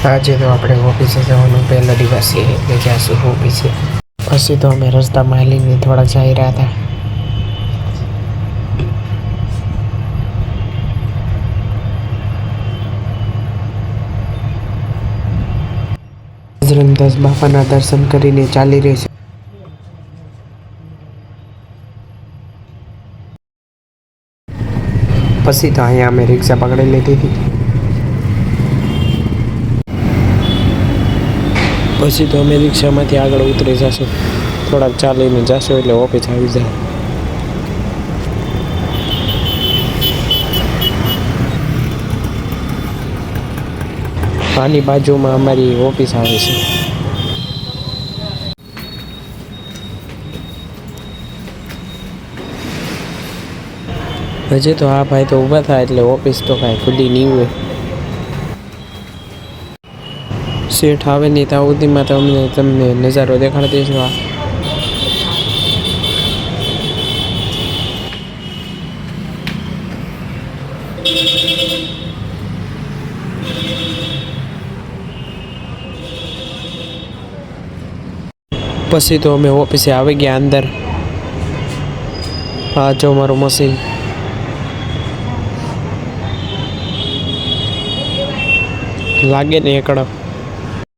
આજે તો આપણે ઓફિસે જવાનું પહેલો દિવસ છે એટલે જાશું ઓફિસે. પછી તો અમે રસ્તામાં હાલીને થોડા જઈ રહ્યા હતા. બજરંગદાસ બાપાના દર્શન કરીને ચાલી રહી છે. પછી તો અહીંયા અમે રિક્ષા પકડી લીધી હતી. પછી તો અમે રિક્ષામાંથી આગળ ઉતરી જશું, થોડાક ચાલીને જશું એટલે ઓફિસ આવી જાય. આની બાજુમાં અમારી ઓફિસ આવે છે. હજી તો આ ભાઈ તો ઊભા થાય એટલે ઓફિસ તો કાંઈ ખુલ્લી નહીં હોય. શેઠ આવે નહીં ત્યાં સુધીમાં તો તમને નજારો દેખાડી દઈશું. આ પછી તો અમે ઓફિસે આવી ગયા અંદર. આ જો મારું મશીન. લાગે ને એકડો.